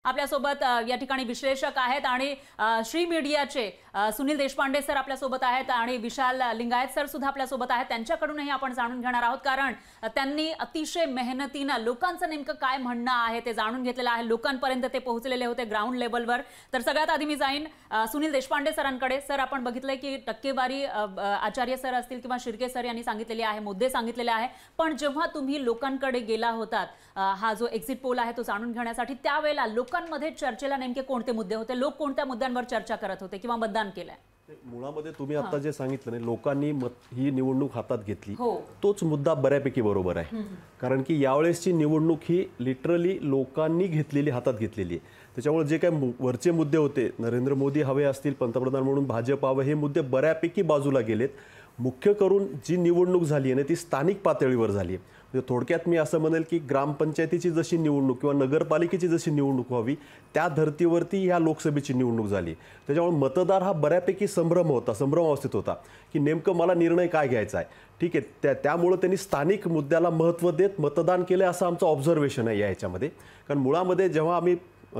आपल्यासोबत या ठिकाणी विश्लेषक आहेत आणि श्री मीडियाचे सुनील देशपांडे सर आपल्यासोबत आहेत आणि विशाल लिंगायत सर सुद्धा आपल्यासोबत आहेत। त्यांच्याकडूनही आपण जाणून घेणार आहोत, कारण त्यांनी अतिशय मेहनतीने लोकांचं नेमकं काय म्हणणं आहे ते जाणून घेतलेलं आहे, लोकांपर्यंत ते पोहोचलेले होते ग्राउंड लेवलवर। तर सगळ्यात आधी मी जाईन सुनील देशपांडे सरांकडे। सर, आपण बघितलंय की टक्केवारी आचार्य सर असतील किंवा शिर्के सर यांनी सांगितलेली आहे, मुद्दे सांगितलेले आहे, पण जेव्हा तुम्ही लोकांकडे गेला होतात हा जो एक्झिट पोल आहे तो जाणून घेण्यासाठी, त्यावेळेला लोकांमध्ये चर्चेला नेमके कोणते मुद्दे होते, लोक कोणत्या मुद्द्यांवर चर्चा करत होते किंवा मतदान केलंय? मुळामध्ये तुम्ही आता जे सांगितलं नाही, लोकांनी ही निवडणूक हातात घेतली, तोच मुद्दा बऱ्यापैकी बरोबर आहे। कारण की यावेळेसची निवडणूक ही लिटरली लोकांनी घेतलेली, हातात घेतलेली आहे। त्याच्यामुळे जे काही वरचे मुद्दे होते, नरेंद्र मोदी हवे असतील पंतप्रधान म्हणून, भाजप हवं, हे मुद्दे बऱ्यापैकी बाजूला गेलेत। मुख्य करून जी निवडणूक झाली आहे ती स्थानिक पातळीवर झाली आहे। म्हणजे थोडक्यात मी असं म्हणेल की ग्रामपंचायतीची जशी निवडणूक किंवा नगरपालिकेची जशी निवडणूक व्हावी त्या धर्तीवरती ह्या लोकसभेची निवडणूक झाली। त्याच्यामुळे मतदार हा बऱ्यापैकी संभ्रमावस्थेत होता की नेमकं मला निर्णय काय घ्यायचा आहे। ठीक आहे, त्यामुळे त्यांनी स्थानिक मुद्द्याला महत्त्व देत मतदान केलं असं आमचं ऑब्झर्वेशन आहे याच्यामध्ये। कारण मुळामध्ये जेव्हा आम्ही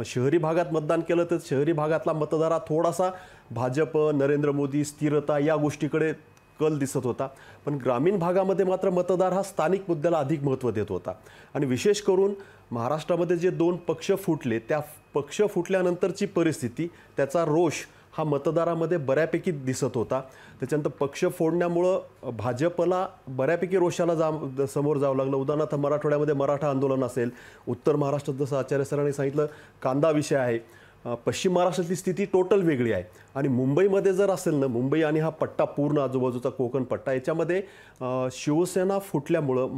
शहरी भागात मतदान केलं तर शहरी भागातला मतदार थोडासा भाजप, नरेंद्र मोदी, स्थिरता या गोष्टीकडे कल दिसत होता, पण ग्रामीण भागामध्ये मात्र मतदार हा स्थानिक मुद्द्याला अधिक महत्त्व देत होता। आणि विशेष करून महाराष्ट्रामध्ये जे दोन पक्ष फुटले, त्या पक्ष फुटल्यानंतरची परिस्थिती, त्याचा रोष हा मतदारामध्ये बऱ्यापैकी दिसत होता। त्याच्यानंतर पक्ष फोडण्यामुळं भाजपला बऱ्यापैकी रोषाला समोर जावं लागलं। उदाहरणार्थ मराठवाड्यामध्ये मराठा आंदोलन असेल, उत्तर महाराष्ट्रात जसं आचार्य सरांनी सांगितलं कांदा विषय आहे, पश्चिम महाराष्ट्रातली स्थिती टोटल वेगळी आहे। आणि मुंबईमध्ये जर असेल ना, मुंबई आणि हा पट्टा पूर्ण आजूबाजूचा कोकण पट्टा, याच्यामध्ये शिवसेना फुटल्यामुळं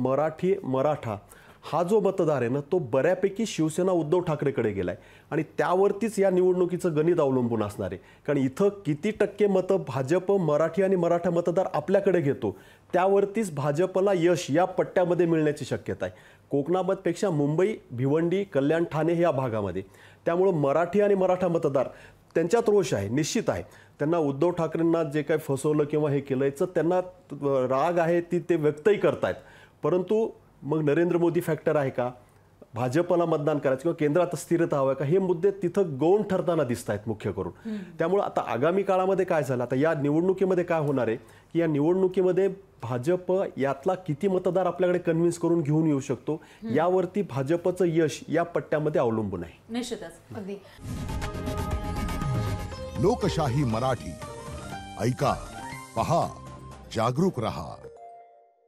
मराठा हा जो मतदार आहे ना, तो बऱ्यापैकी शिवसेना उद्धव ठाकरेकडे गेलाय आणि त्यावरतीच या निवडणुकीचं गणित अवलंबून असणार आहे। कारण इथं किती टक्के मतं भाजप, मराठी आणि मराठा मतदार आपल्याकडे घेतो त्यावरतीच भाजपला यश या पट्ट्यामध्ये मिळण्याची शक्यता आहे। कोकणापेक्षा मुंबई, भिवंडी, कल्याण, ठाणे या भागामध्ये, त्यामुळे मराठी आणि मराठा मतदार त्यांच्यात रोष आहे, निश्चित आहे। त्यांना उद्धव ठाकरेंना जे काही फसवलं किंवा हे केलं याचं त्यांना राग आहे, ते व्यक्तही करतायत। परंतु मग नरेंद्र मोदी फॅक्टर आहे का, भाजपला मतदान करायचं किंवा केंद्रात स्थिरता हवं का, हे मुद्दे तिथं गौण ठरताना दिसत आहेत मुख्य करून। त्यामुळे आता आगामी काळामध्ये काय झालं, आता या निवडणुकीमध्ये काय होणार आहे की या निवडणुकीमध्ये भाजप यातला किती मतदार आपल्याकडे कन्व्हिन्स करून घेऊन येऊ शकतो, यावरती भाजपचं यश या पट्ट्यामध्ये अवलंबून आहे। निश्चितच। अगदी लोकशाही मराठी ऐका, पहा, जागरूक रहा।